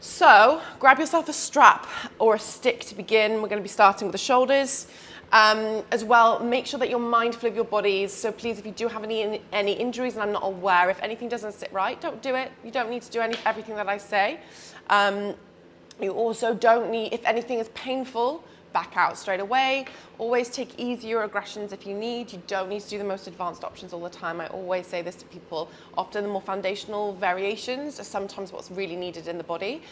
So grab yourself a strap or a stick to begin. We're going to be starting with the shoulders. As well, make sure that you're mindful of your bodies. So please, if you do have any injuries and I'm not aware, if anything doesn't sit right, don't do it. You don't need to do everything that I say. You also don't need, if anything is painful, back out straight away. Always take easier aggressions if you need. You don't need to do the most advanced options all the time. I always say this to people. Often the more foundational variations are sometimes what's really needed in the body.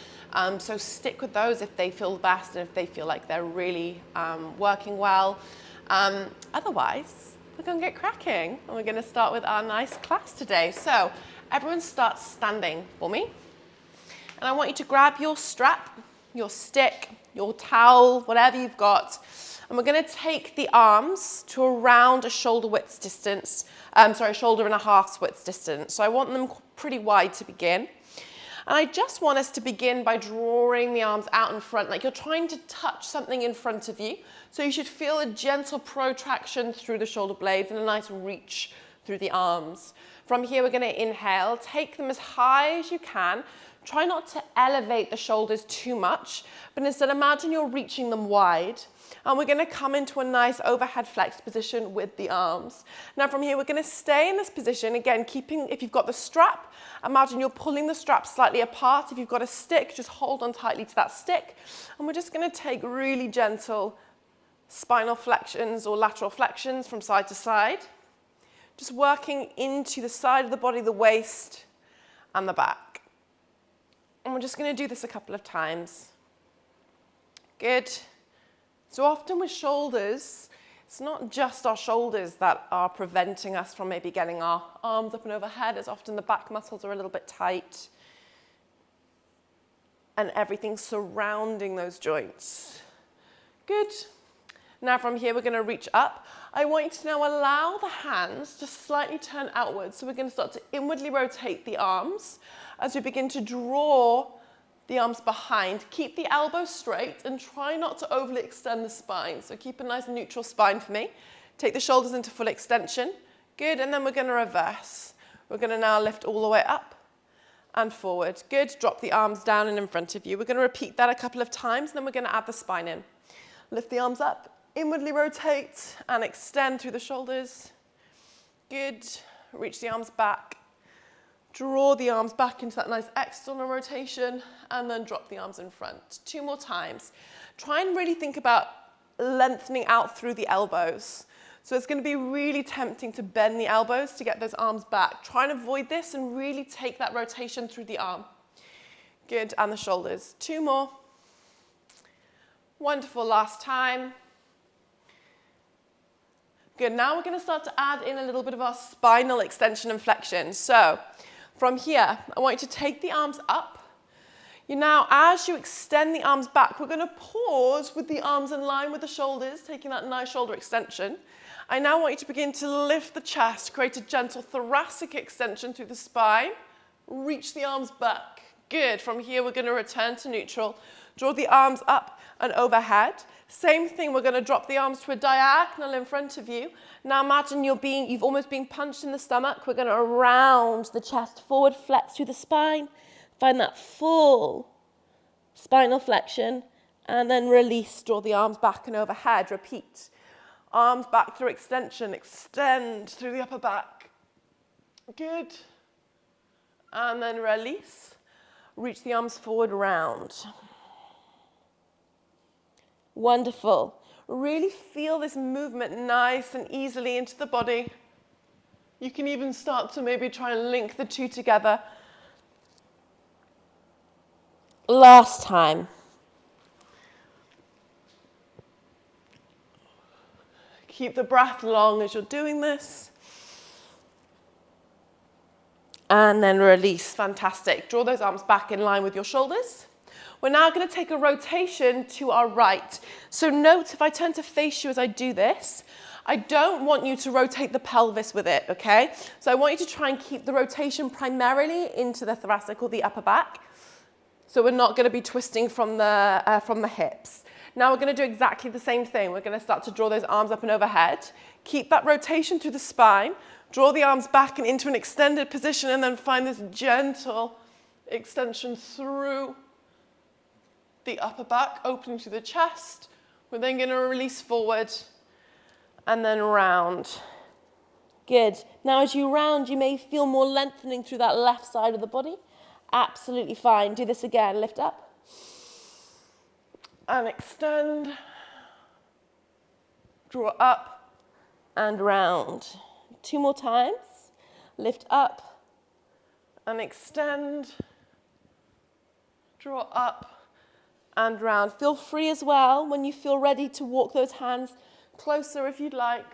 So stick with those if they feel the best and if they feel like they're really working well. Otherwise, we're going to get cracking and we're going to start with our nice class today. So everyone start standing for me. And I want you to grab your strap, your stick, your towel, whatever you've got. And we're going to take the arms to around a shoulder width distance. Shoulder and a half's width distance. So I want them pretty wide to begin. And I just want us to begin by drawing the arms out in front, like you're trying to touch something in front of you. So you should feel a gentle protraction through the shoulder blades and a nice reach through the arms. From here, we're going to inhale, take them as high as you can. Try not to elevate the shoulders too much, but instead imagine you're reaching them wide. And we're going to come into a nice overhead flex position with the arms. Now from here, we're going to stay in this position. Again, if you've got the strap, imagine you're pulling the strap slightly apart. If you've got a stick, just hold on tightly to that stick. And we're just going to take really gentle spinal flexions or lateral flexions from side to side. Just working into the side of the body, the waist, and the back. And we're just going to do this a couple of times. Good. So often with shoulders, it's not just our shoulders that are preventing us from maybe getting our arms up and overhead. It's often the back muscles are a little bit tight. And everything surrounding those joints. Good. Now from here, we're going to reach up. I want you to now allow the hands to slightly turn outwards. So we're going to start to inwardly rotate the arms as we begin to draw the arms behind. Keep the elbows straight and try not to overly extend the spine. So keep a nice neutral spine for me. Take the shoulders into full extension. Good, and then we're going to reverse. We're going to now lift all the way up and forward. Good, drop the arms down and in front of you. We're going to repeat that a couple of times, then we're going to add the spine in. Lift the arms up. Inwardly rotate and extend through the shoulders. Good. Reach the arms back. Draw the arms back into that nice external rotation and then drop the arms in front. 2 more times. Try and really think about lengthening out through the elbows. So it's going to be really tempting to bend the elbows to get those arms back. Try and avoid this and really take that rotation through the arm. Good. And the shoulders. 2 more. Wonderful. Last time. Good, now we're going to start to add in a little bit of our spinal extension and flexion. So from here, I want you to take the arms up. As you extend the arms back, we're going to pause with the arms in line with the shoulders, taking that nice shoulder extension. I now want you to begin to lift the chest, create a gentle thoracic extension through the spine. Reach the arms back. Good, from here we're going to return to neutral. Draw the arms up and overhead. Same thing, we're going to drop the arms to a diagonal in front of you. Now imagine you've almost been punched in the stomach. We're going to round the chest forward, flex through the spine. Find that full spinal flexion. And then release, draw the arms back and overhead. Repeat. Arms back through extension, extend through the upper back. Good. And then release. Reach the arms forward, round. Wonderful. Really feel this movement nice and easily into the body. You can even start to maybe try and link the two together. Last time. Keep the breath long as you're doing this. And then release. Fantastic. Draw those arms back in line with your shoulders. We're now going to take a rotation to our right. So note, if I turn to face you as I do this, I don't want you to rotate the pelvis with it, okay? So I want you to try and keep the rotation primarily into the thoracic or the upper back. So we're not going to be twisting from the hips. Now we're going to do exactly the same thing. We're going to start to draw those arms up and overhead. Keep that rotation through the spine. Draw the arms back and into an extended position and then find this gentle extension through the upper back, opening through the chest. We're then going to release forward and then round. Good. Now as you round, you may feel more lengthening through that left side of the body. Absolutely fine. Do this again. Lift up and extend. Draw up and round. 2 more times. Lift up and extend. Draw up and round. Feel free as well when you feel ready to walk those hands closer if you'd like,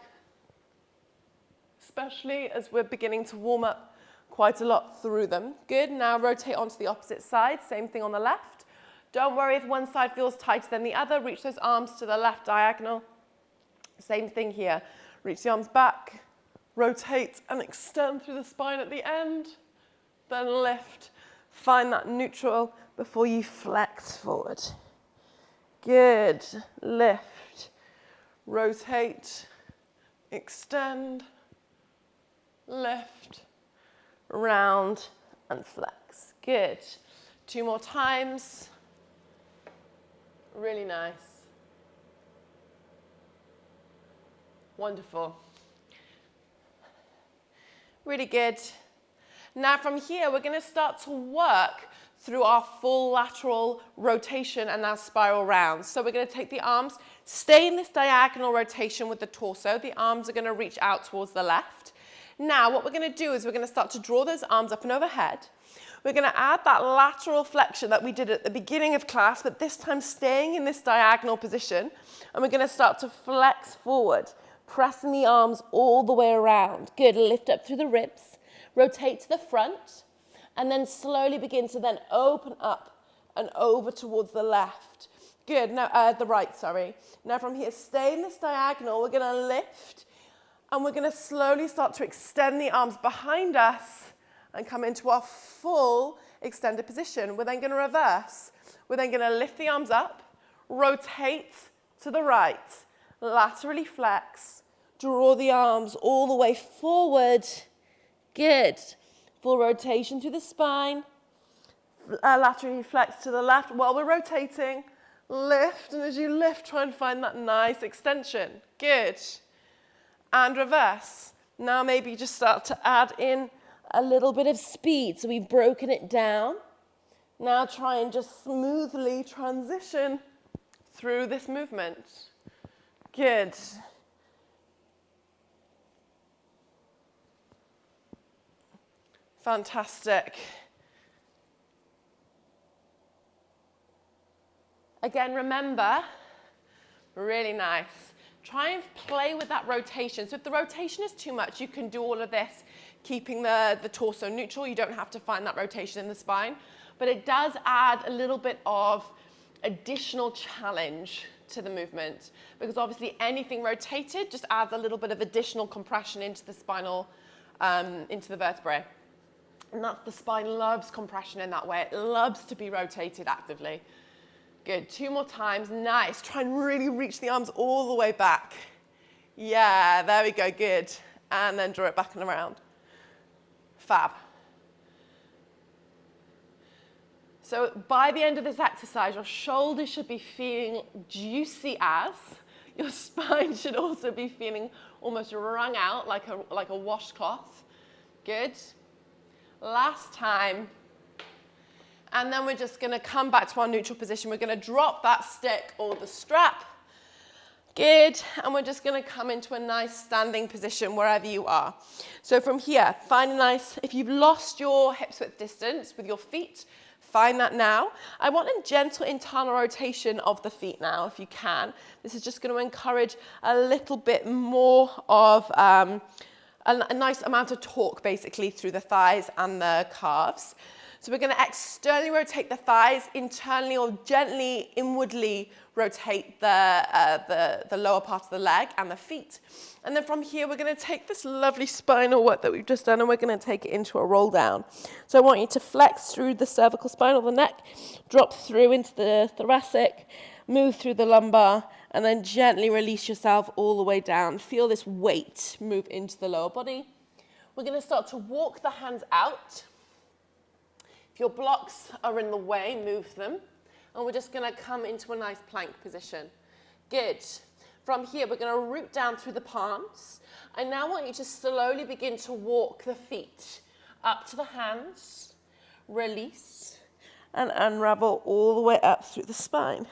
especially as we're beginning to warm up quite a lot through them. Good. Now rotate onto the opposite side. Same thing on the left. Don't worry if one side feels tighter than the other. Reach those arms to the left diagonal. Same thing here. Reach the arms back, rotate and extend through the spine at the end, then lift. Find that neutral before you flex forward. Good. Lift, rotate, extend, lift, round and flex. Good. 2 more times. Really nice. Wonderful. Really good. Now from here, we're going to start to work through our full lateral rotation and now spiral round. So we're going to take the arms, stay in this diagonal rotation with the torso. The arms are going to reach out towards the left. Now what we're going to do is we're going to start to draw those arms up and overhead. We're going to add that lateral flexion that we did at the beginning of class, but this time staying in this diagonal position. And we're going to start to flex forward, pressing the arms all the way around. Good. Lift up through the ribs. Rotate to the front. And then slowly begin to then open up and over towards the left. Good. Now, the right, sorry. Now from here, stay in this diagonal. We're going to lift. And we're going to slowly start to extend the arms behind us and come into our full extended position. We're then going to reverse. We're then going to lift the arms up, rotate to the right, laterally flex, draw the arms all the way forward. Good. Full rotation through the spine, laterally flex to the left while we're rotating. Lift, and as you lift, try and find that nice extension. Good. And reverse. Now maybe just start to add in a little bit of speed. So we've broken it down. Now try and just smoothly transition through this movement. Good. Fantastic. Again, remember, really nice. Try and play with that rotation. So if the rotation is too much, you can do all of this, keeping the torso neutral. You don't have to find that rotation in the spine. But it does add a little bit of additional challenge to the movement, because obviously anything rotated just adds a little bit of additional compression into the spinal, into the vertebrae. And the spine loves compression in that way. It loves to be rotated actively. Good. 2 more times. Nice. Try and really reach the arms all the way back. Yeah, there we go. Good. And then draw it back and around. Fab. So by the end of this exercise, your shoulders should be feeling juicy as. Your spine should also be feeling almost wrung out like a washcloth. Good. Last time. And then we're just going to come back to our neutral position. We're going to drop that stick or the strap. Good. And we're just going to come into a nice standing position wherever you are. So from here, find a nice, if you've lost your hips width distance with your feet, find that now. I want a gentle internal rotation of the feet now, if you can. This is just going to encourage a little bit more of a nice amount of torque, basically, through the thighs and the calves. So we're going to externally rotate the thighs, internally or gently inwardly rotate the lower part of the leg and the feet. And then from here, we're going to take this lovely spinal work that we've just done, and we're going to take it into a roll down. So I want you to flex through the cervical spine or the neck, drop through into the thoracic, move through the lumbar, and then gently release yourself all the way down. Feel this weight move into the lower body. We're going to start to walk the hands out. If your blocks are in the way, move them. And we're just going to come into a nice plank position. Good. From here, we're going to root down through the palms. I now want you to slowly begin to walk the feet up to the hands, release, and unravel all the way up through the spine.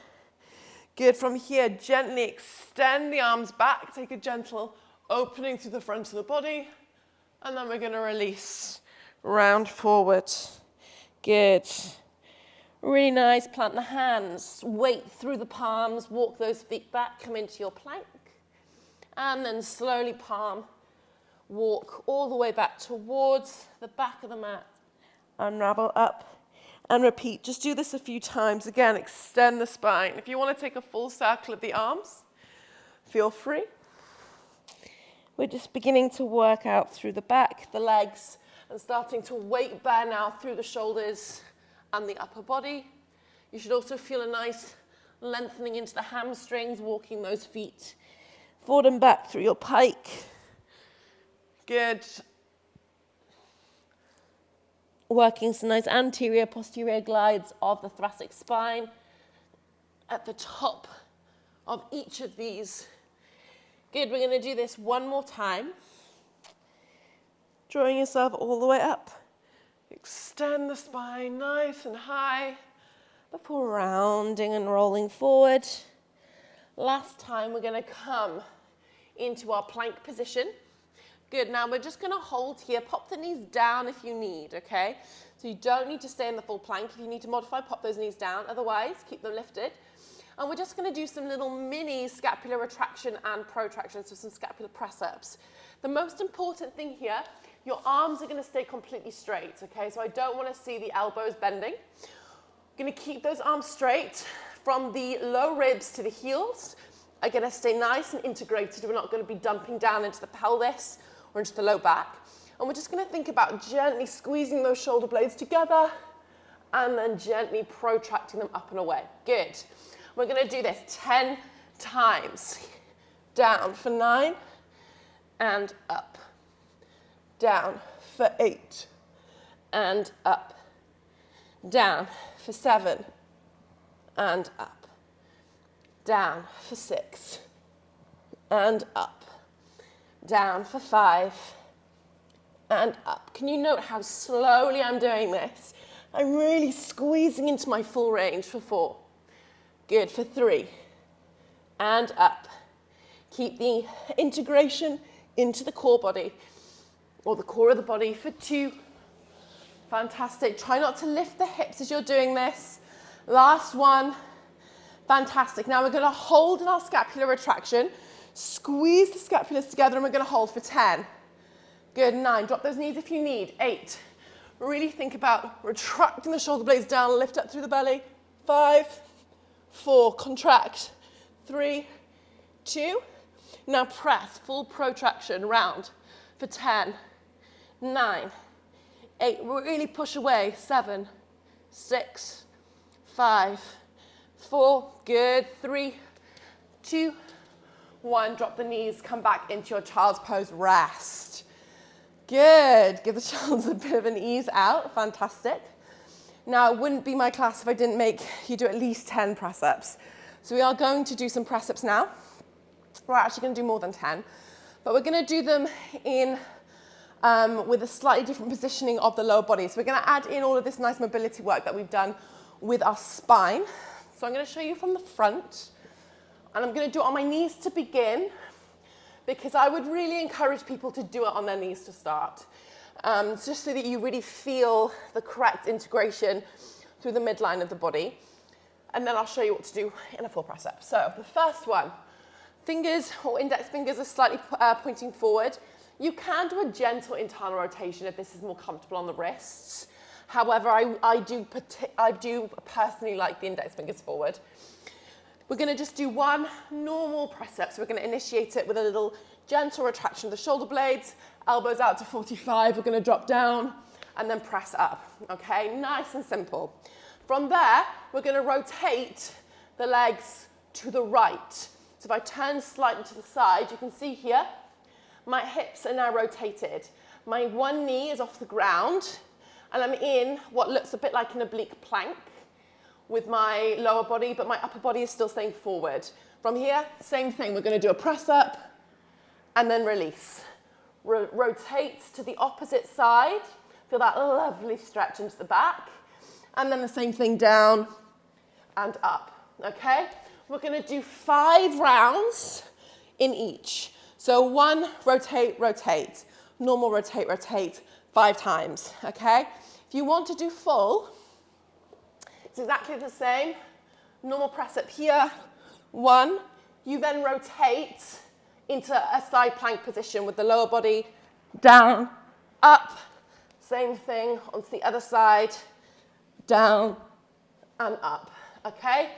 Good. From here, gently extend the arms back. Take a gentle opening through the front of the body. And then we're going to release. Round forward. Good. Really nice. Plant the hands. Weight through the palms. Walk those feet back. Come into your plank. And then slowly palm. Walk all the way back towards the back of the mat. Unravel up. And repeat. Just do this a few times. Again, extend the spine. If you want to take a full circle of the arms, feel free. We're just beginning to work out through the back, the legs, and starting to weight bear now through the shoulders and the upper body. You should also feel a nice lengthening into the hamstrings, walking those feet forward and back through your pike. Good. Working some nice anterior, posterior glides of the thoracic spine at the top of each of these. Good, we're going to do this one more time. Drawing yourself all the way up. Extend the spine nice and high before rounding and rolling forward. Last time, we're going to come into our plank position. Good, now we're just going to hold here. Pop the knees down if you need, okay? So you don't need to stay in the full plank. If you need to modify, pop those knees down. Otherwise, keep them lifted. And we're just going to do some little mini scapular retraction and protraction, so some scapular press-ups. The most important thing here, your arms are going to stay completely straight, okay? So I don't want to see the elbows bending. Going to keep those arms straight from the low ribs to the heels. Are going to stay nice and integrated. We're not going to be dumping down into the pelvis or into the low back. And we're just going to think about gently squeezing those shoulder blades together and then gently protracting them up and away. Good. We're going to do this 10 times. Down for 9 and up. Down for 8 and up. Down for 7 and up. Down for 6 and up. Down for 5 and up. Can you note how slowly I'm doing this? I'm really squeezing into my full range for 4. Good, for 3 and up. Keep the integration into the core body or the core of the body for 2. Fantastic. Try not to lift the hips as you're doing this. Last one. Fantastic. Now we're going to hold in our scapular retraction. Squeeze the scapulas together and we're going to hold for 10. Good, 9. Drop those knees if you need. 8. Really think about retracting the shoulder blades down, lift up through the belly. 5, 4, contract. 3, 2. Now press, full protraction, round for 10, 9, 8. Really push away. 7, 6, 5, 4. Good. 3, 2, 1. Drop the knees, come back into your child's pose, rest. Good. Give the shoulders a bit of an ease out. Fantastic. Now, it wouldn't be my class if I didn't make you do at least 10 press-ups. So we are going to do some press-ups now. We're actually going to do more than 10, but we're going to do them in with a slightly different positioning of the lower body. So we're going to add in all of this nice mobility work that we've done with our spine. So I'm going to show you from the front, and I'm going to do it on my knees to begin, because I would really encourage people to do it on their knees to start, just so that you really feel the correct integration through the midline of the body. And then I'll show you what to do in a full press-up. So the first one, fingers or index fingers are slightly pointing forward. You can do a gentle internal rotation if this is more comfortable on the wrists. However, I do personally like the index fingers forward. We're going to just do one normal press-up. So we're going to initiate it with a little gentle retraction of the shoulder blades, elbows out to 45. We're going to drop down and then press up. Okay, nice and simple. From there, we're going to rotate the legs to the right. So if I turn slightly to the side, you can see here, my hips are now rotated. My one knee is off the ground, and I'm in what looks a bit like an oblique plank, with my lower body, but my upper body is still staying forward. From here, same thing. We're going to do a press up and then release. Rotate to the opposite side. Feel that lovely stretch into the back. And then the same thing down and up, okay? We're going to do 5 rounds in each. So 1, rotate, rotate. Normal, rotate, rotate, 5 times, okay? If you want to do full, it's exactly the same. Normal press up here, 1. You then rotate into a side plank position with the lower body down, up. Same thing onto the other side, down and up, okay?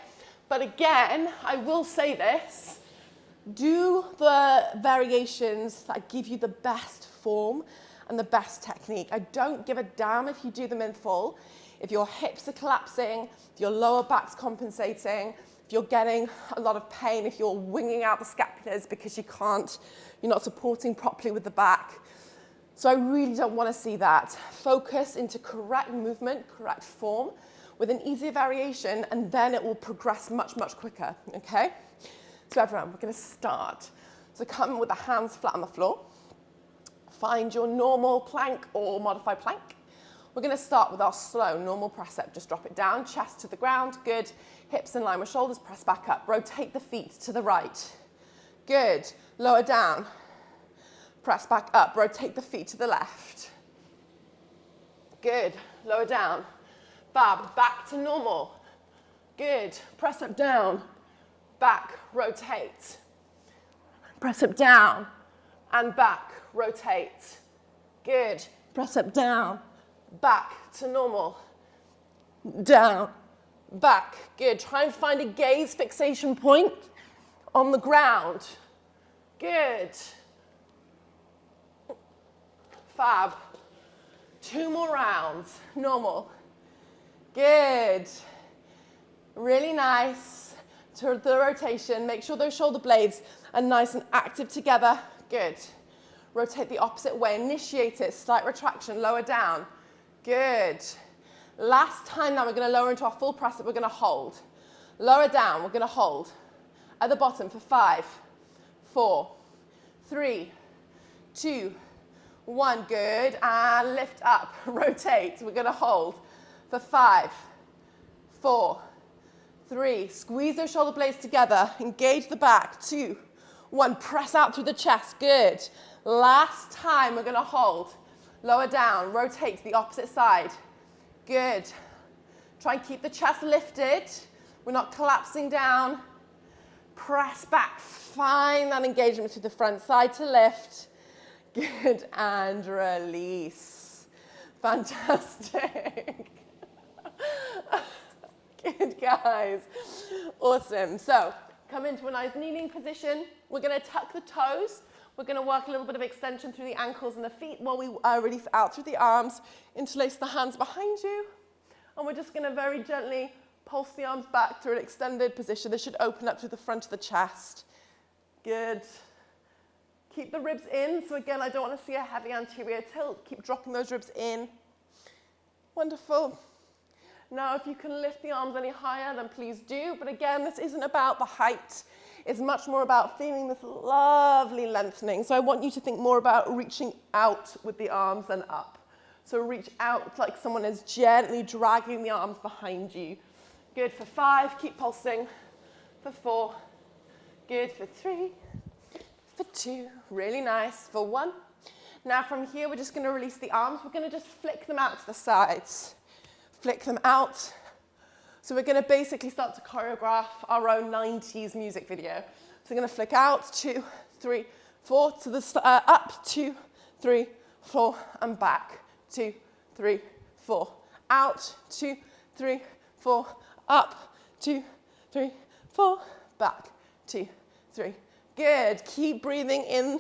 But again, I will say this, do the variations that give you the best form and the best technique. I don't give a damn if you do them in full. If your hips are collapsing, if your lower back's compensating, if you're getting a lot of pain, if you're winging out the scapulars because you're not supporting properly with the back. So I really don't want to see that. Focus into correct movement, correct form with an easier variation, and then it will progress much, much quicker, okay? So everyone, we're going to start. So come with the hands flat on the floor. Find your normal plank or modified plank. We're going to start with our slow, normal press up. Just drop it down, chest to the ground. Good. Hips in line with shoulders. Press back up. Rotate the feet to the right. Good. Lower down. Press back up. Rotate the feet to the left. Good. Lower down. Fab. Back to normal. Good. Press up, down. Back. Rotate. Press up, down. And back. Rotate. Good. Press up, down. Back to normal. Down. Back. Good. Try and find a gaze fixation point on the ground. Good. Fab. 2 more rounds. Normal. Good. Really nice. To the rotation. Make sure those shoulder blades are nice and active together. Good. Rotate the opposite way. Initiate it. Slight retraction. Lower down. Good. Last time now, we're going to lower into our full press up. We're going to hold. Lower down. We're going to hold. At the bottom for 5, 4, 3, 2, 1. Good. And lift up. Rotate. We're going to hold for 5, 4, 3. Squeeze those shoulder blades together. Engage the back. 2, 1. Press out through the chest. Good. Last time, we're going to hold. Lower down, rotate to the opposite side. Good. Try and keep the chest lifted. We're not collapsing down. Press back, find that engagement to the front side to lift. Good, and release. Fantastic. Good, guys. Awesome. So, come into a nice kneeling position. We're going to tuck the toes. We're going to work a little bit of extension through the ankles and the feet while we release out through the arms. Interlace the hands behind you. And we're just going to very gently pulse the arms back through an extended position. This should open up through the front of the chest. Good. Keep the ribs in. So again, I don't want to see a heavy anterior tilt. Keep dropping those ribs in. Wonderful. Now, if you can lift the arms any higher, then please do. But again, this isn't about the height. It's much more about feeling this lovely lengthening. So I want you to think more about reaching out with the arms than up. So reach out like someone is gently dragging the arms behind you. Good for 5, keep pulsing. For 4, good for 3, for 2, really nice, for 1. Now from here, we're just gonna release the arms. We're gonna just flick them out to the sides. Flick them out. So we're going to basically start to choreograph our own 90s music video. So we're going to flick out, 2, 3, 4, to the up, 2, 3, 4, and back, 2, 3, 4, out, 2, 3, 4, up, 2, 3, 4, back, 2, 3. Good. Keep breathing in.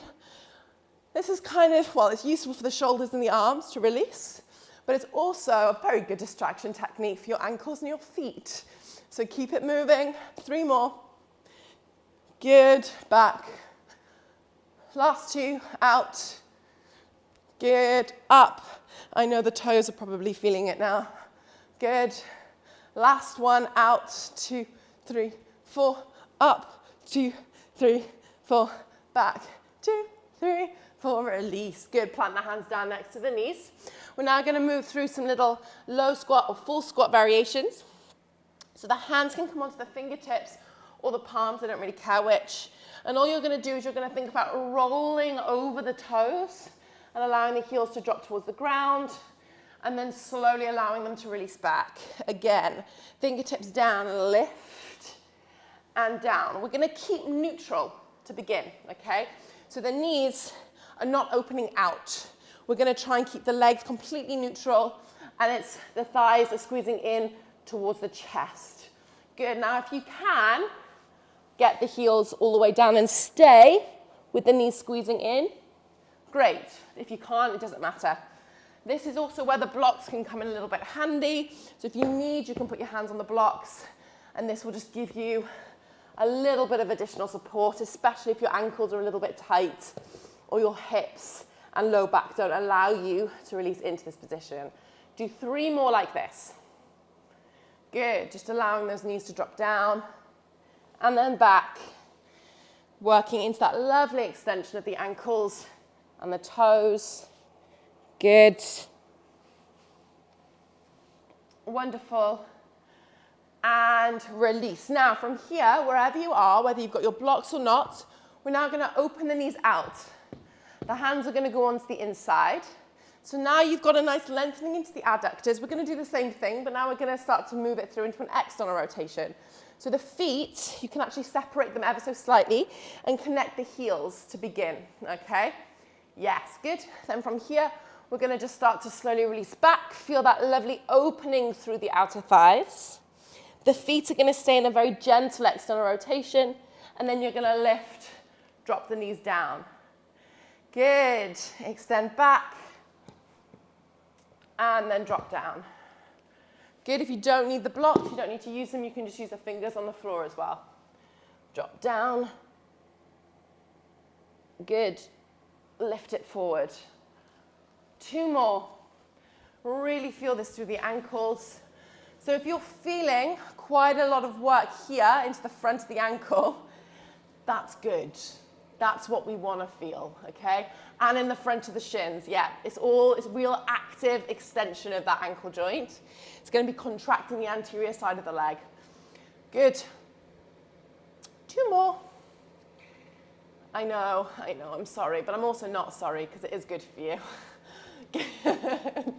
This is kind of, well, it's useful for the shoulders and the arms to release. But it's also a very good distraction technique for your ankles and your feet. So keep it moving. 3 more. Good. Back. Last 2. Out. Good. Up. I know the toes are probably feeling it now. Good. Last one, out, 2, 3, 4, up, 2, 3, 4, back, 2, 3, 4, release. Good, plant the hands down next to the knees. We're now gonna move through some little low squat or full squat variations. So the hands can come onto the fingertips or the palms, I don't really care which. And all you're gonna do is you're gonna think about rolling over the toes and allowing the heels to drop towards the ground, and then slowly allowing them to release back. Again, fingertips down, lift, and down. We're gonna keep neutral to begin, okay? So the knees are not opening out. We're gonna try and keep the legs completely neutral, and it's the thighs are squeezing in towards the chest. Good, now if you can, get the heels all the way down and stay with the knees squeezing in. Great, if you can't, it doesn't matter. This is also where the blocks can come in a little bit handy. So if you need, you can put your hands on the blocks, and this will just give you a little bit of additional support, especially if your ankles are a little bit tight or your hips and low back don't allow you to release into this position. Do 3 more like this. Good, just allowing those knees to drop down and then back, working into that lovely extension of the ankles and the toes. Good. Wonderful. And release. Now from here, wherever you are, whether you've got your blocks or not, we're now going to open the knees out. The hands are going to go onto the inside. So now you've got a nice lengthening into the adductors. We're going to do the same thing, but now we're going to start to move it through into an external rotation. So the feet, you can actually separate them ever so slightly and connect the heels to begin, okay? Yes, good. Then from here, we're going to just start to slowly release back. Feel that lovely opening through the outer thighs. The feet are going to stay in a very gentle external rotation, and then you're going to lift, drop the knees down. Good. Extend back, and then drop down. Good. If you don't need the blocks, you don't need to use them, you can just use the fingers on the floor as well. Drop down. Good. Lift it forward. 2 more. Really feel this through the ankles. So if you're feeling quite a lot of work here into the front of the ankle, that's good. That's what we want to feel, okay? And in the front of the shins, yeah, it's real active extension of that ankle joint. It's going to be contracting the anterior side of the leg. Good. 2 more. I know, I'm sorry, but I'm also not sorry because it is good for you. Good.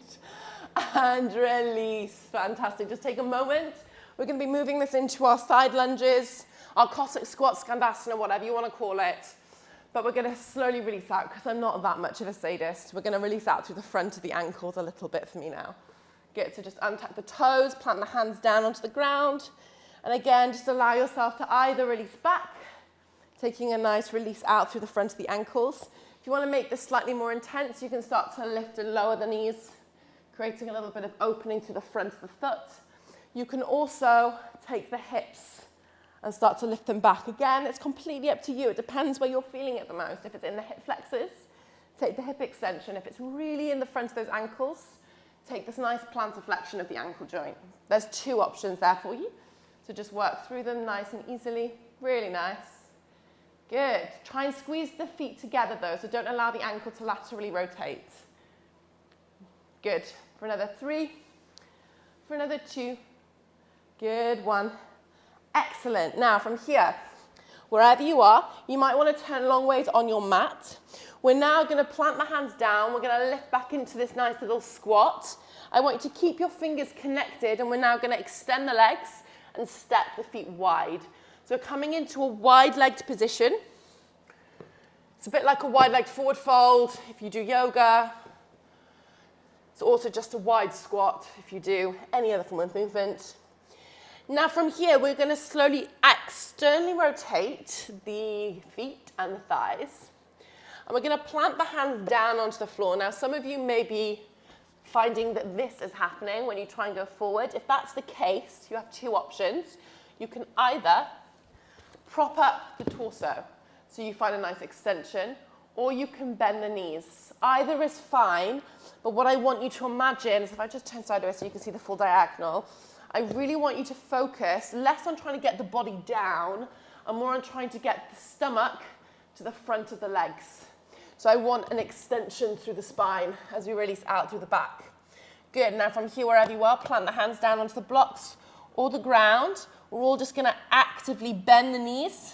And release. Fantastic. Just take a moment. We're going to be moving this into our side lunges, our Cossack squat, Skandasana, whatever you want to call it. But we're going to slowly release out because I'm not that much of a sadist. We're going to release out through the front of the ankles a little bit for me now. Good. So just untuck the toes, plant the hands down onto the ground. And again, just allow yourself to either release back, taking a nice release out through the front of the ankles. If you want to make this slightly more intense, you can start to lift and lower the knees, creating a little bit of opening to the front of the foot. You can also take the hips and start to lift them back. Again, it's completely up to you. It depends where you're feeling it the most. If it's in the hip flexors, take the hip extension. If it's really in the front of those ankles, take this nice plantar flexion of the ankle joint. There's 2 options there for you. So just work through them nice and easily. Really nice. Good. Try and squeeze the feet together though, so don't allow the ankle to laterally rotate. Good. For another 3. For another 2. Good. 1. Excellent. Now from here, wherever you are, you might want to turn long ways on your mat. We're now going to plant the hands down. We're going to lift back into this nice little squat. I want you to keep your fingers connected, and we're now going to extend the legs and step the feet wide. So we're coming into a wide-legged position. It's a bit like a wide-legged forward fold if you do yoga. It's also just a wide squat if you do any other form of movement. Now from here, we're going to slowly externally rotate the feet and the thighs. And we're going to plant the hands down onto the floor. Now, some of you may be finding that this is happening when you try and go forward. If that's the case, you have 2 options. You can either prop up the torso, so you find a nice extension, or you can bend the knees. Either is fine, but what I want you to imagine is if I just turn sideways so you can see the full diagonal, I really want you to focus less on trying to get the body down and more on trying to get the stomach to the front of the legs. So I want an extension through the spine as we release out through the back. Good, now from here, wherever you are, plant the hands down onto the blocks or the ground. We're all just gonna actively bend the knees,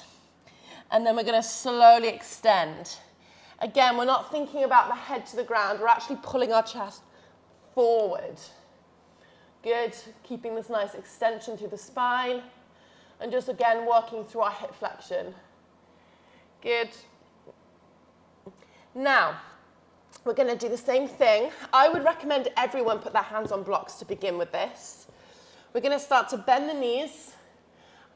and then we're gonna slowly extend. Again, we're not thinking about the head to the ground, we're actually pulling our chest forward. Good, keeping this nice extension through the spine, and just again, working through our hip flexion. Good. Now, we're gonna do the same thing. I would recommend everyone put their hands on blocks to begin with this. We're gonna start to bend the knees,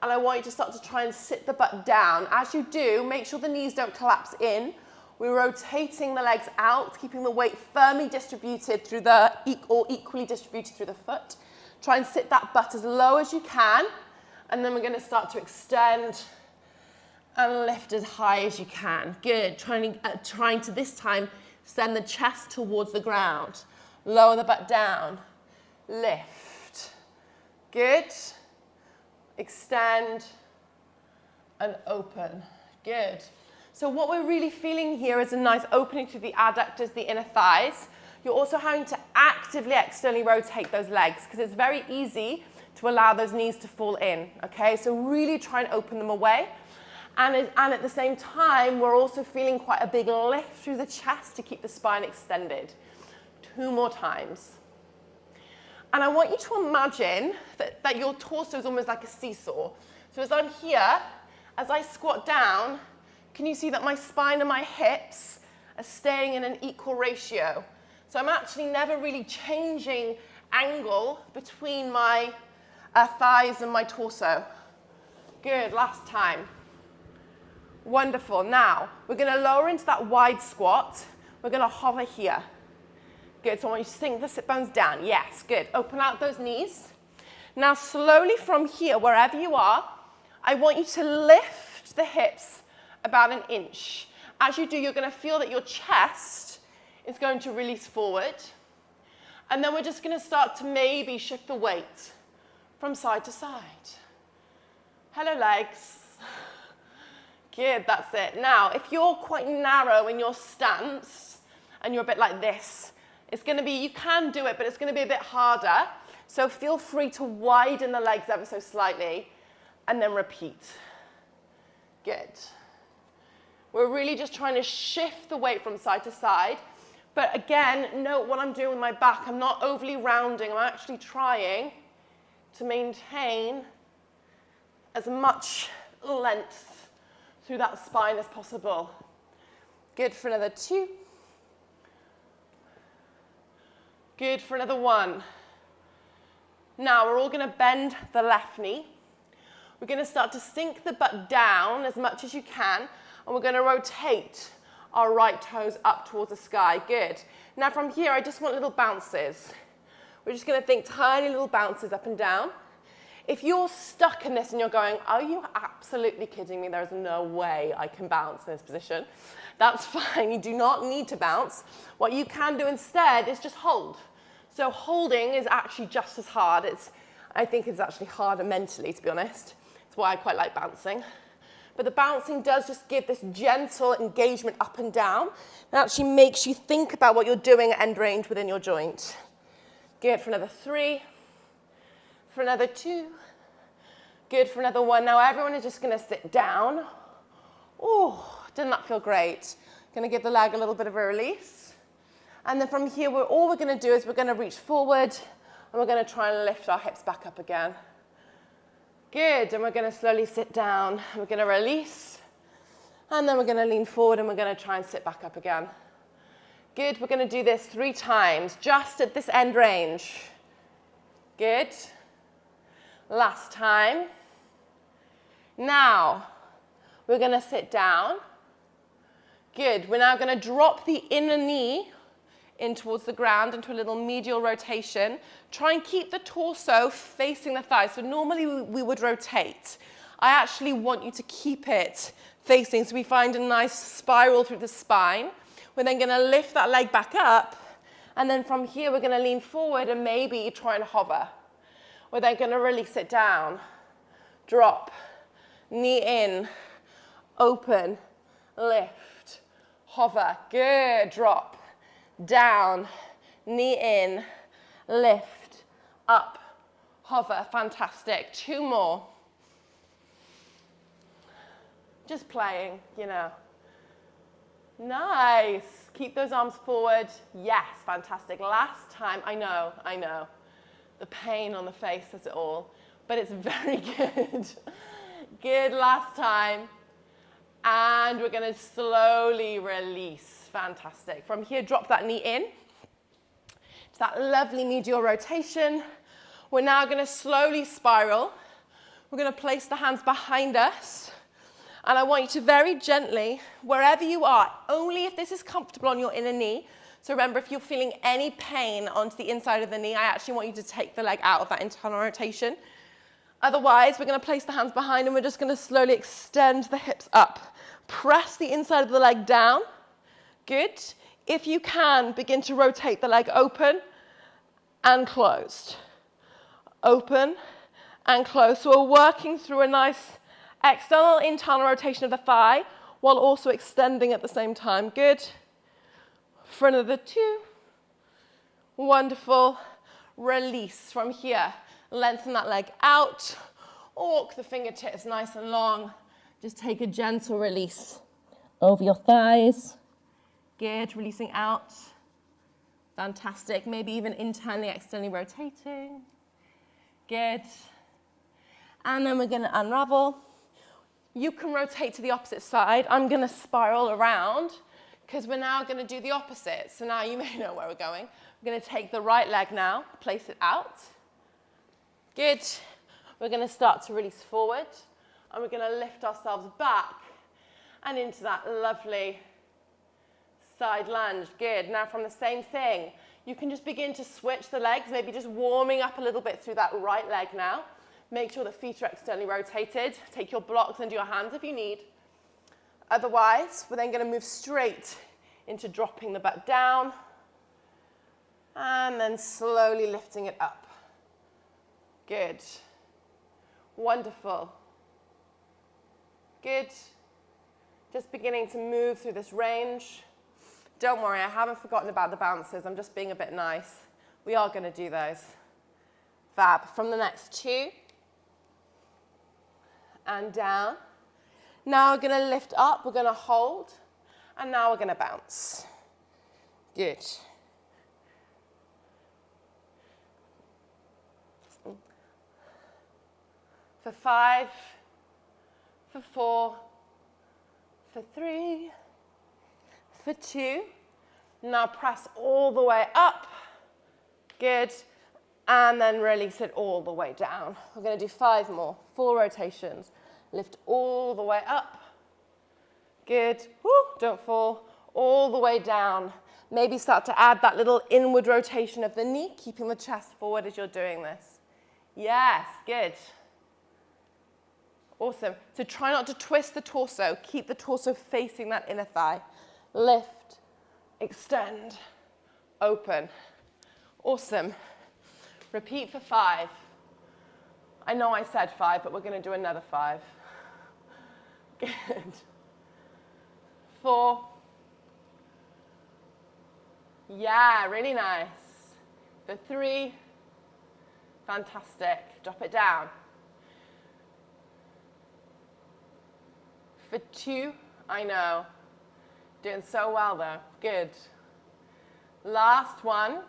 and I want you to start to try and sit the butt down. As you do, make sure the knees don't collapse in. We're rotating the legs out, keeping the weight firmly distributed through or equally distributed through the foot. Try and sit that butt as low as you can, and then we're gonna start to extend and lift as high as you can. Good, trying to this time send the chest towards the ground. Lower the butt down, lift. Good. Extend and open. Good. So what we're really feeling here is a nice opening to the adductors, the inner thighs. You're also having to actively externally rotate those legs because it's very easy to allow those knees to fall in, okay? So really try and open them away. And at the same time, we're also feeling quite a big lift through the chest to keep the spine extended. 2 more times. And I want you to imagine that your torso is almost like a seesaw. So as I'm here, as I squat down, can you see that my spine and my hips are staying in an equal ratio? So I'm actually never really changing angle between my thighs and my torso. Good, last time. Wonderful. Now, we're going to lower into that wide squat. We're going to hover here. Good. So I want you to sink the sit bones down. Yes, good. Open out those knees. Now, slowly from here, wherever you are, I want you to lift the hips about 1 inch. As you do, you're going to feel that your chest is going to release forward. And then we're just going to start to maybe shift the weight from side to side. Hello, legs. Good, that's it. Now, if you're quite narrow in your stance and you're a bit like this, it's going to be, you can do it, but it's going to be a bit harder. So feel free to widen the legs ever so slightly and then repeat. Good. We're really just trying to shift the weight from side to side. But again, note what I'm doing with my back. I'm not overly rounding. I'm actually trying to maintain as much length through that spine as possible. Good for another 2. Good for another 1. Now we're all going to bend the left knee. We're going to start to sink the butt down as much as you can, and we're going to rotate our right toes up towards the sky. Good. Now from here, I just want little bounces. We're just going to think tiny little bounces up and down. If you're stuck in this and you're going, are you absolutely kidding me? There's no way I can bounce in this position. That's fine. You do not need to bounce. What you can do instead is just hold. So holding is actually just as hard. I think it's actually harder mentally, to be honest. That's why I quite like bouncing. But the bouncing does just give this gentle engagement up and down. It actually makes you think about what you're doing at end range within your joint. Good for another 3. For another 2. Good for another 1. Now everyone is just going to sit down. Oh, didn't that feel great? Going to give the leg a little bit of a release. And then from here, all we're going to do is we're going to reach forward and we're going to try and lift our hips back up again. Good, and we're going to slowly sit down. We're going to release. And then we're going to lean forward and we're going to try and sit back up again. Good, we're going to do this 3 times, just at this end range. Good. Last time. Now, we're going to sit down. Good. We're now going to drop the inner knee in towards the ground into a little medial rotation. Try and keep the torso facing the thighs. So normally we would rotate. I actually want you to keep it facing so we find a nice spiral through the spine. We're then going to lift that leg back up. And then from here, we're going to lean forward and maybe try and hover. We're then going to release it down. Drop, knee in, open, lift, hover. Good. Drop, down, knee in, lift, up, hover. Fantastic. 2 more. Just playing, you know. Nice. Keep those arms forward. Yes, fantastic. Last time, I know. The pain on the face says it all, but it's very good. Good, last time. And we're gonna slowly release. Fantastic. From here, drop that knee in. It's that lovely medial rotation. We're now gonna slowly spiral. We're gonna place the hands behind us. And I want you to very gently, wherever you are, only if this is comfortable on your inner knee. So remember, if you're feeling any pain onto the inside of the knee, I actually want you to take the leg out of that internal rotation. Otherwise, we're going to place the hands behind and we're just going to slowly extend the hips up. Press the inside of the leg down. Good. If you can, begin to rotate the leg open and closed. Open and closed. So we're working through a nice external, internal rotation of the thigh while also extending at the same time. Good. For another 2. Wonderful. Release from here. Lengthen that leg out. Walk the fingertips nice and long. Just take a gentle release over your thighs. Good. Releasing out. Fantastic. Maybe even internally, externally rotating. Good. And then we're going to unravel. You can rotate to the opposite side. I'm going to spiral around because we're now going to do the opposite. So now you may know where we're going. We're going to take the right leg now, place it out. Good. We're going to start to release forward, and we're going to lift ourselves back and into that lovely side lunge. Good. Now from the same thing, you can just begin to switch the legs, maybe just warming up a little bit through that right leg now. Make sure the feet are externally rotated. Take your blocks under your hands if you need. Otherwise, we're then going to move straight into dropping the butt down and then slowly lifting it up. Good. Wonderful. Good. Just beginning to move through this range. Don't worry, I haven't forgotten about the bounces. I'm just being a bit nice. We are going to do those. Fab. From the next 2. And down. Now we're going to lift up, we're going to hold, and now we're going to bounce. Good. For 5, for 4, for 3, for 2. Now press all the way up. Good. And then release it all the way down. We're going to do 5 more, 4 rotations. Lift all the way up. Good. Woo, don't fall. All the way down. Maybe start to add that little inward rotation of the knee, keeping the chest forward as you're doing this. Yes, good. Awesome. So try not to twist the torso. Keep the torso facing that inner thigh. Lift, extend, open. Awesome. Repeat for 5. I know I said 5, but we're going to do another 5. Good. 4. Yeah, really nice. For 3. Fantastic. Drop it down. For 2. I know. Doing so well though. Good. Last one.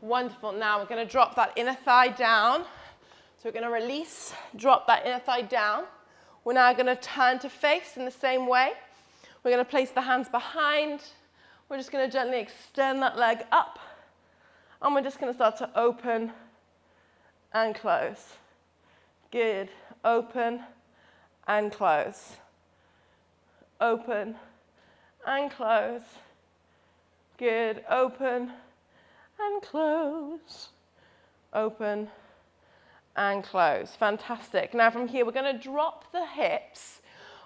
Wonderful. Now we're going to drop that inner thigh down. So we're going to release, drop that inner thigh down. We're now going to turn to face in the same way. We're going to place the hands behind. We're just going to gently extend that leg up. And we're just going to start to open and close. Good. Open and close. Open and close. Good. Open and close. Open and close. Fantastic. Now from here, we're going to drop the hips.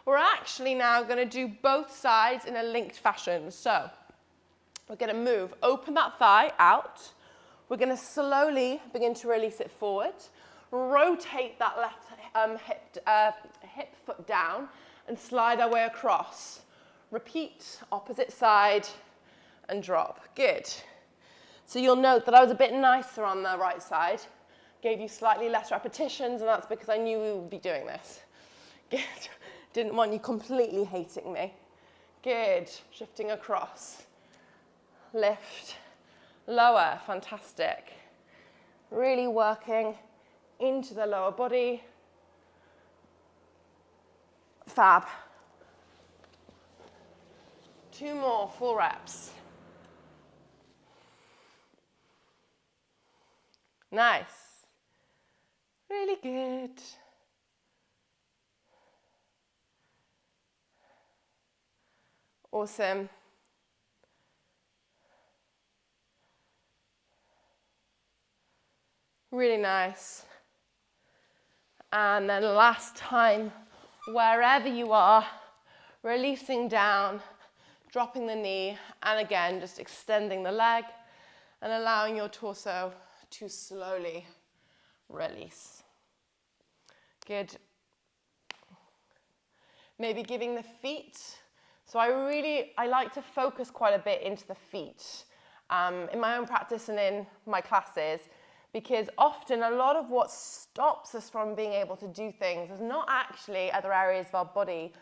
We're actually now going to do both sides in a linked fashion. So we're going to move, open that thigh out, We're going to slowly begin to release it forward. Rotate that left hip foot down and slide our way across. Repeat, opposite side, and drop. Good. So you'll note that I was a bit nicer on the right side. Gave you slightly less repetitions, and that's because I knew we would be doing this. Good. Didn't want you completely hating me. Good. Shifting across. Lift. Lower. Fantastic. Really working into the lower body. Fab. 2 more, 4 reps. Nice. Really good. Awesome. Really nice. And then last time, wherever you are, releasing down, dropping the knee, and again, just extending the leg and allowing your torso to slowly release. Good. Maybe giving the feet. So I like to focus quite a bit into the feet in my own practice and in my classes, because often a lot of what stops us from being able to do things is not actually other areas of our body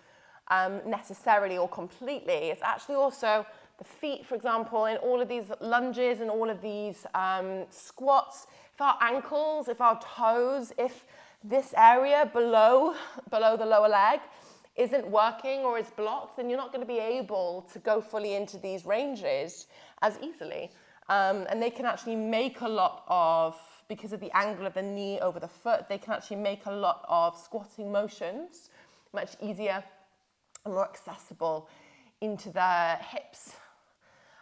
necessarily or completely. It's actually also the feet, for example, in all of these lunges and all of these squats. If our ankles, if our toes, if this area below the lower leg isn't working or is blocked, then you're not going to be able to go fully into these ranges as easily. And they can actually make a lot of, because of the angle of the knee over the foot, they can actually make a lot of squatting motions much easier and more accessible into the hips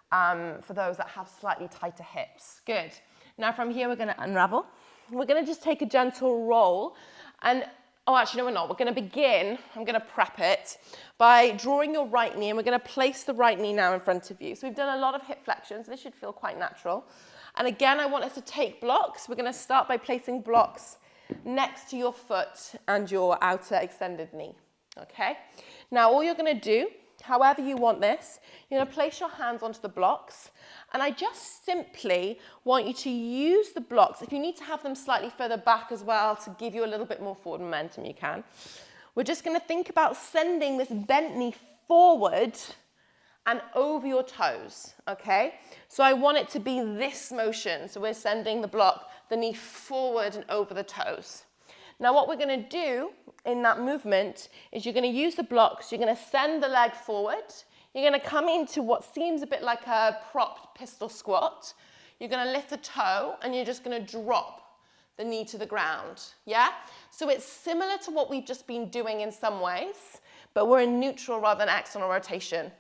for those that have slightly tighter hips. Good. Now from here, we're going to unravel. We're going to just take a gentle roll. And, oh, actually, no, we're not. We're going to begin, I'm going to prep it, by drawing your right knee, and we're going to place the right knee now in front of you. So we've done a lot of hip flexions. This should feel quite natural. And again, I want us to take blocks. We're going to start by placing blocks next to your foot and your outer extended knee. Okay? Now, all you're going to do, however you want this, you're going to place your hands onto the blocks. And I just simply want you to use the blocks. If you need to have them slightly further back as well to give you a little bit more forward momentum, you can. We're just going to think about sending this bent knee forward and over your toes, okay? So I want it to be this motion. So we're sending the knee forward and over the toes. Now what we're going to do in that movement is you're going to use the blocks, you're going to send the leg forward, you're going to come into what seems a bit like a propped pistol squat, you're going to lift the toe, and you're just going to drop the knee to the ground, yeah? So it's similar to what we've just been doing in some ways, but we're in neutral rather than external rotation.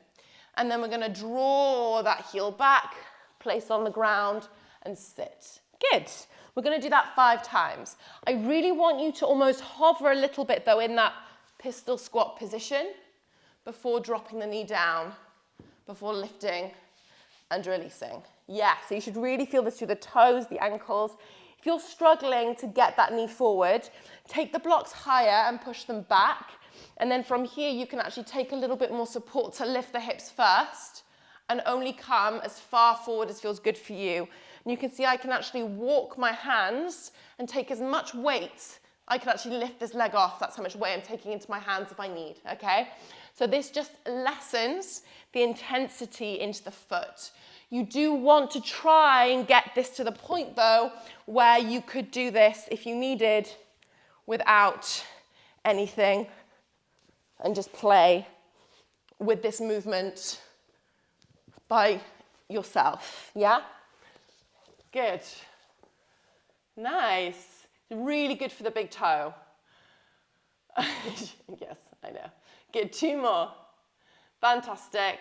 And then we're going to draw that heel back, place on the ground, and sit. Good. We're going to do that 5 times. I really want you to almost hover a little bit, though, in that pistol squat position before dropping the knee down, before lifting and releasing. Yeah, so you should really feel this through the toes, the ankles. If you're struggling to get that knee forward, take the blocks higher and push them back. And then from here, you can actually take a little bit more support to lift the hips first and only come as far forward as feels good for you. And you can see I can actually walk my hands and take as much weight. I can actually lift this leg off. That's how much weight I'm taking into my hands if I need, okay? So this just lessens the intensity into the foot. You do want to try and get this to the point, though, where you could do this if you needed without anything and just play with this movement by yourself, yeah? Good. Nice. Really good for the big toe. Yes, I know. Good, 2 more. Fantastic.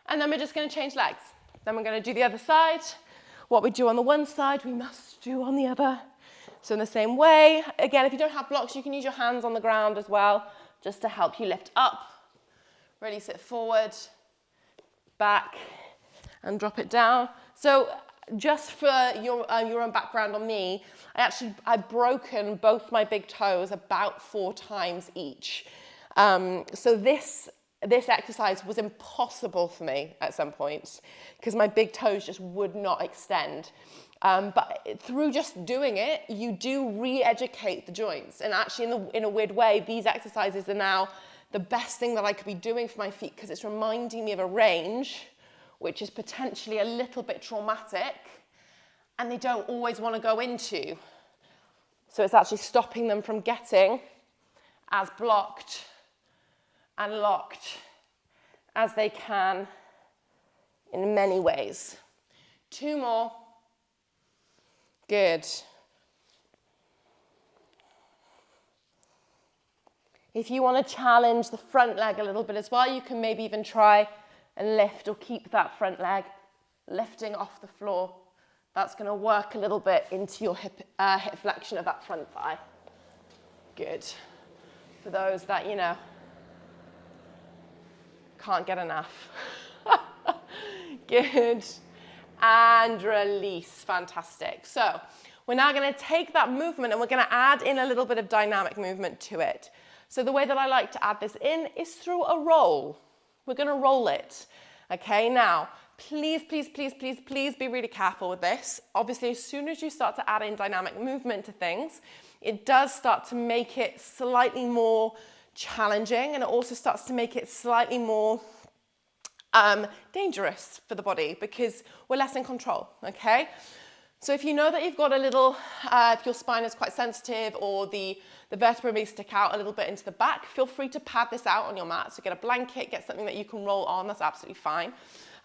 And then we're just going to change legs. Then we're going to do the other side. What we do on the one side, we must do on the other. So in the same way, again, if you don't have blocks, you can use your hands on the ground as well, just to help you lift up. Release it forward, back, and drop it down. So just for your own background on me, I've broken both my big toes about 4 times each. So this exercise was impossible for me at some points because my big toes just would not extend. But through just doing it, you do re-educate the joints. And actually, in a weird way, these exercises are now the best thing that I could be doing for my feet because it's reminding me of a range which is potentially a little bit traumatic and they don't always want to go into. So it's actually stopping them from getting as blocked and locked as they can in many ways. 2 more. Good. If you want to challenge the front leg a little bit as well, you can maybe even try and lift or keep that front leg lifting off the floor. That's going to work a little bit into your hip flexion of that front thigh. Good. For those that, you know, can't get enough. Good. And release. Fantastic. So we're now going to take that movement and we're going to add in a little bit of dynamic movement to it. So the way that I like to add this in is through a roll. We're going to roll it. Okay, now, please, please, please, please, please be really careful with this. Obviously, as soon as you start to add in dynamic movement to things, it does start to make it slightly more challenging, and it also starts to make it slightly more dangerous for the body because we're less in control, okay? So if you know that you've got a little, if your spine is quite sensitive or the vertebrae may stick out a little bit into the back, feel free to pad this out on your mat. So get a blanket, get something that you can roll on, that's absolutely fine.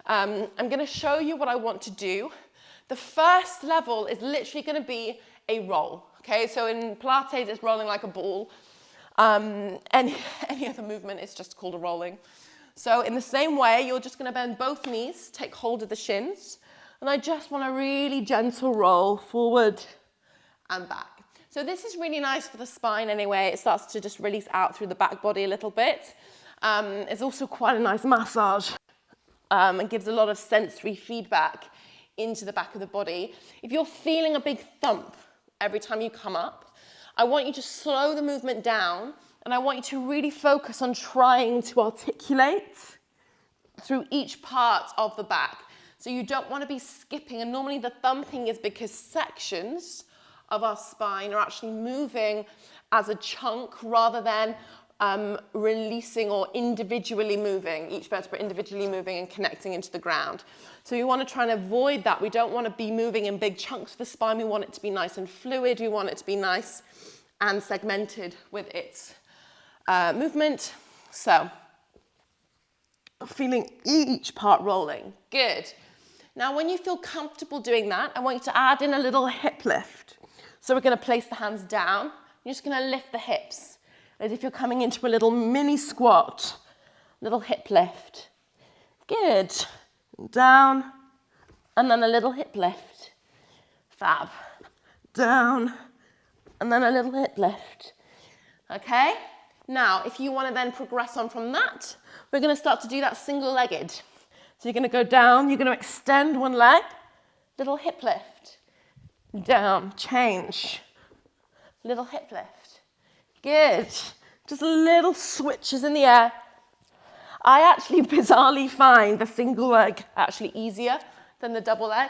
I'm going to show you what I want to do. The first level is literally going to be a roll, okay? So in Pilates, it's rolling like a ball. Any other movement is just called a rolling. So in the same way, you're just going to bend both knees, take hold of the shins, and I just want a really gentle roll forward and back. So this is really nice for the spine anyway. It starts to just release out through the back body a little bit. It's also quite a nice massage and gives a lot of sensory feedback into the back of the body. If you're feeling a big thump every time you come up, I want you to slow the movement down and I want you to really focus on trying to articulate through each part of the back. So you don't want to be skipping, and normally the thumping is because sections of our spine are actually moving as a chunk rather than releasing or individually moving, each vertebra individually moving and connecting into the ground. So you want to try and avoid that. We don't want to be moving in big chunks of the spine. We want it to be nice and fluid. We want it to be nice and segmented with its movement. So feeling each part rolling. Good. Now, when you feel comfortable doing that, I want you to add in a little hip lift. So we're going to place the hands down. You're just going to lift the hips as if you're coming into a little mini squat, little hip lift. Good. Down, and then a little hip lift. Fab. Down, and then a little hip lift. Okay? Now, if you want to then progress on from that, we're going to start to do that single-legged. So you're going to go down, you're going to extend one leg, little hip lift. Down, change, little hip lift. Good. Just little switches in the air. I actually bizarrely find the single leg actually easier than the double leg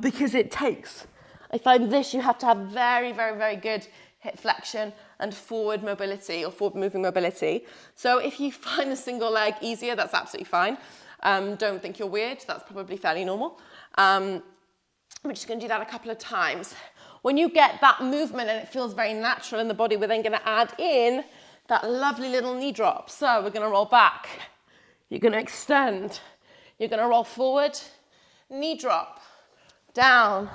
because I find this, you have to have very, very, very good hip flexion and forward mobility or forward moving mobility. So if you find the single leg easier, that's absolutely fine. Don't think you're weird, that's probably fairly normal. We're just going to do that a couple of times. When you get that movement and it feels very natural in the body, we're then going to add in that lovely little knee drop. So we're going to roll back. You're going to extend. You're going to roll forward, knee drop, down,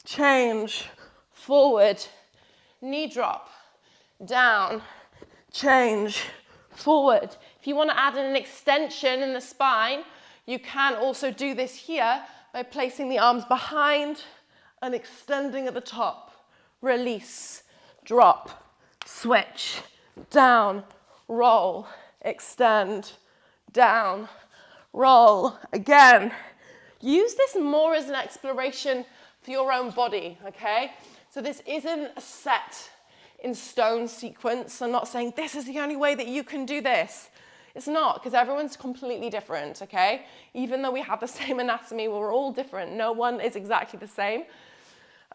change, forward, knee drop, down, change, forward. If you want to add in an extension in the spine, you can also do this here by placing the arms behind and extending at the top. Release, drop, switch, down, roll, extend, down, roll. Again, use this more as an exploration for your own body, okay? So this isn't a set in stone sequence. I'm not saying this is the only way that you can do this. It's not, because everyone's completely different, okay? Even though we have the same anatomy, we're all different. No one is exactly the same.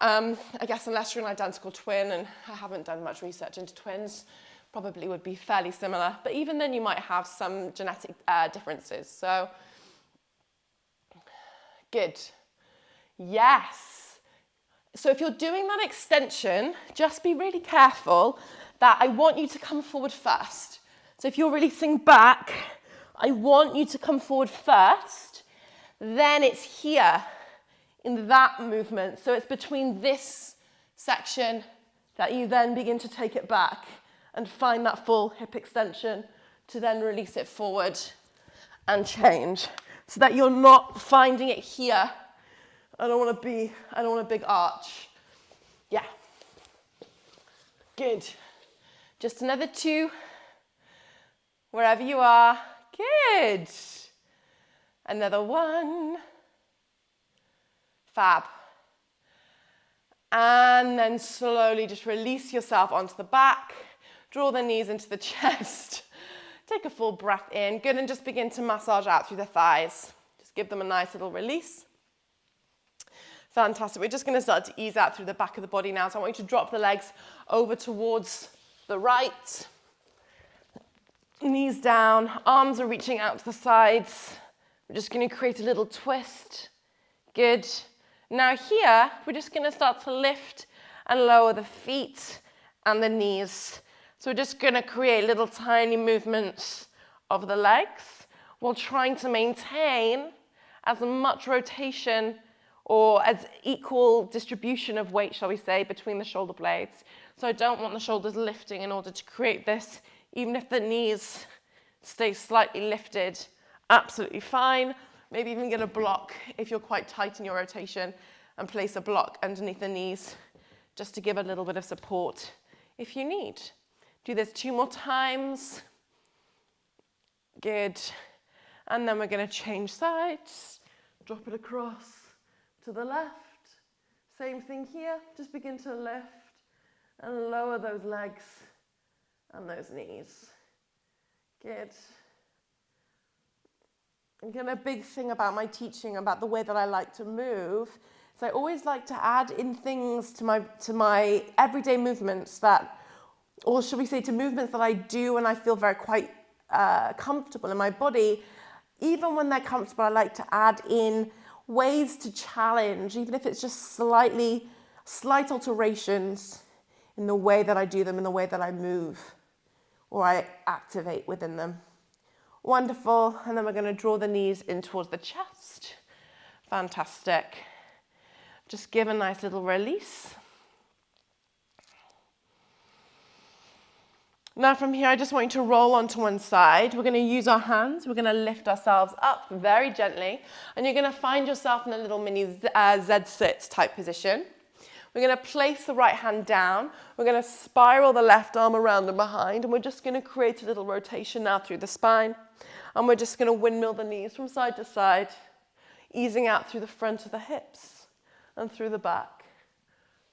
I guess unless you're an identical twin, and I haven't done much research into twins, probably would be fairly similar. But even then you might have some genetic differences. So, good. Yes. So if you're doing that extension, just be really careful that I want you to come forward first. So if you're releasing back, I want you to come forward first. Then it's here in that movement. So it's between this section that you then begin to take it back and find that full hip extension to then release it forward and change. So that you're not finding it here. I don't want a big arch. Yeah. Good. Just another 2. Wherever you are. Good. Another 1. Fab. And then slowly just release yourself onto the back. Draw the knees into the chest. Take a full breath in. Good, and just begin to massage out through the thighs. Just give them a nice little release. Fantastic. We're just going to start to ease out through the back of the body now. So I want you to drop the legs over towards the right. Knees down. Arms are reaching out to the sides. We're just going to create a little twist. Good. Now here, we're just going to start to lift and lower the feet and the knees. So we're just going to create little tiny movements of the legs while trying to maintain as much rotation or as equal distribution of weight, shall we say, between the shoulder blades. So I don't want the shoulders lifting in order to create this, even if the knees stay slightly lifted, absolutely fine. Maybe even get a block if you're quite tight in your rotation and place a block underneath the knees just to give a little bit of support if you need. Do this 2 more times. Good. And then we're going to change sides. Drop it across to the left. Same thing here. Just begin to lift and lower those legs and those knees. Good. Again, a big thing about my teaching, about the way that I like to move, is I always like to add in things to my everyday movements that, or should we say to movements that I do and I feel very quite comfortable in my body. Even when they're comfortable, I like to add in ways to challenge, even if it's just slight alterations in the way that I do them, in the way that I move or I activate within them. Wonderful. And then we're going to draw the knees in towards the chest. Fantastic. Just give a nice little release. Now from here, I just want you to roll onto one side. We're going to use our hands. We're going to lift ourselves up very gently. And you're going to find yourself in a little mini Z-sit type position. We're going to place the right hand down. We're going to spiral the left arm around and behind. And we're just going to create a little rotation now through the spine. And we're just going to windmill the knees from side to side, easing out through the front of the hips and through the back.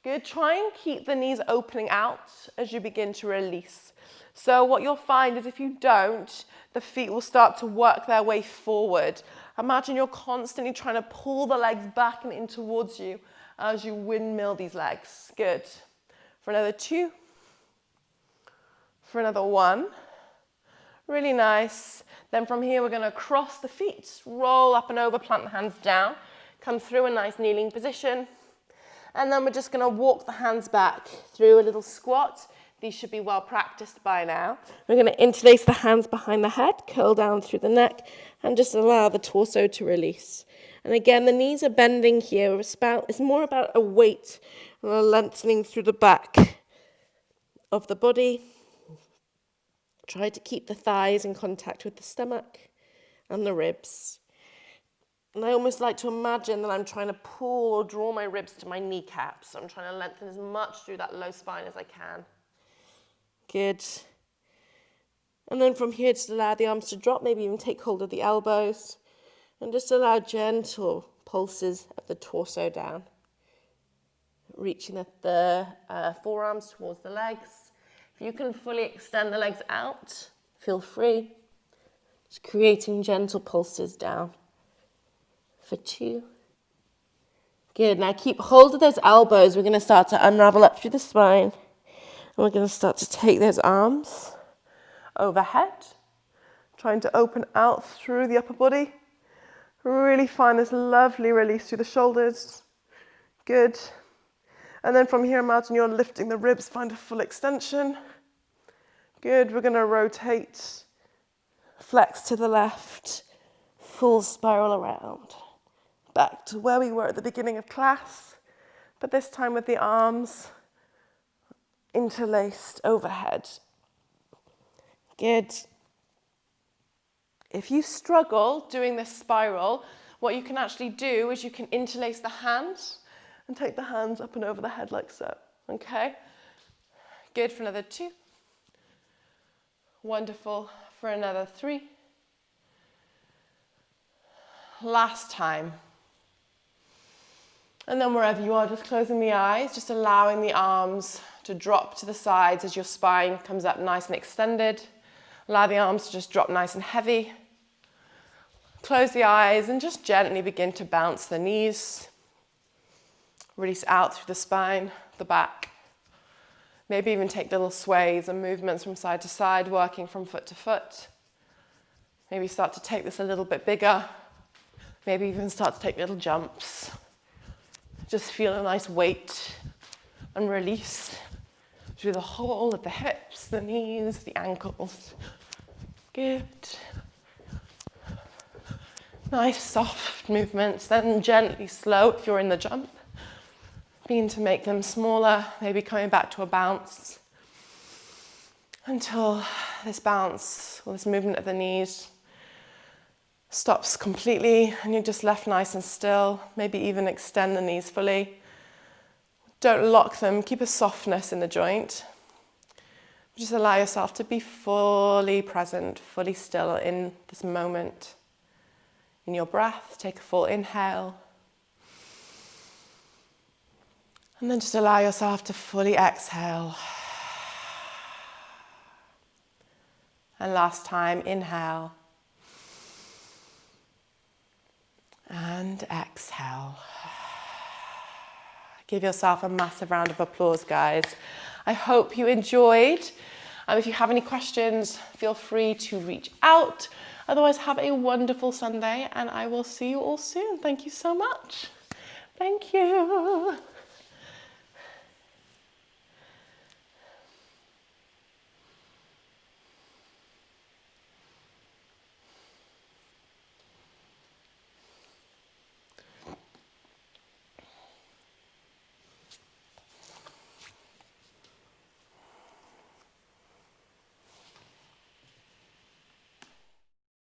Good. Try and keep the knees opening out as you begin to release. So what you'll find is if you don't, the feet will start to work their way forward. Imagine you're constantly trying to pull the legs back and in towards you as you windmill these legs. Good. For another 2. For another 1. Really nice. Then from here, we're going to cross the feet, roll up and over, plant the hands down, come through a nice kneeling position. And then we're just going to walk the hands back through a little squat. These should be well practiced by now. We're going to interlace the hands behind the head, curl down through the neck, and just allow the torso to release. And again, the knees are bending here. It's more about a weight and a lengthening through the back of the body. Try to keep the thighs in contact with the stomach and the ribs. And I almost like to imagine that I'm trying to pull or draw my ribs to my kneecaps. I'm trying to lengthen as much through that low spine as I can. Good. And then from here, just allow the arms to drop, maybe even take hold of the elbows. And just allow gentle pulses of the torso down. Reaching the forearms towards the legs. If you can fully extend the legs out, feel free. Just creating gentle pulses down. For 2. Good. Now keep hold of those elbows. We're going to start to unravel up through the spine. And we're going to start to take those arms overhead. Trying to open out through the upper body. Really find this lovely release through the shoulders. Good. And then from here, imagine you're lifting the ribs, find a full extension. Good. We're going to rotate, flex to the left, full spiral around. Back to where we were at the beginning of class, but this time with the arms interlaced overhead. Good. If you struggle doing this spiral, what you can actually do is you can interlace the hands and take the hands up and over the head like so, okay? Good for another 2. Wonderful for another 3. Last time. And then wherever you are, just closing the eyes, just allowing the arms to drop to the sides as your spine comes up nice and extended. Allow the arms to just drop nice and heavy. Close the eyes and just gently begin to bounce the knees. Release out through the spine, the back. Maybe even take little sways and movements from side to side, working from foot to foot. Maybe start to take this a little bit bigger. Maybe even start to take little jumps. Just feel a nice weight and release through the whole of the hips, the knees, the ankles. Good. Nice soft movements, then gently slow if you're in the jump. Begin to make them smaller, maybe coming back to a bounce until this bounce or this movement of the knees stops completely and you're just left nice and still. Maybe even extend the knees fully. Don't lock them, keep a softness in the joint. Just allow yourself to be fully present, fully still in this moment. In your breath, take a full inhale. And then just allow yourself to fully exhale. And last time, inhale. And exhale. Give yourself a massive round of applause, guys. I hope you enjoyed. If you have any questions, feel free to reach out. Otherwise, have a wonderful Sunday, and I will see you all soon. Thank you so much. Thank you.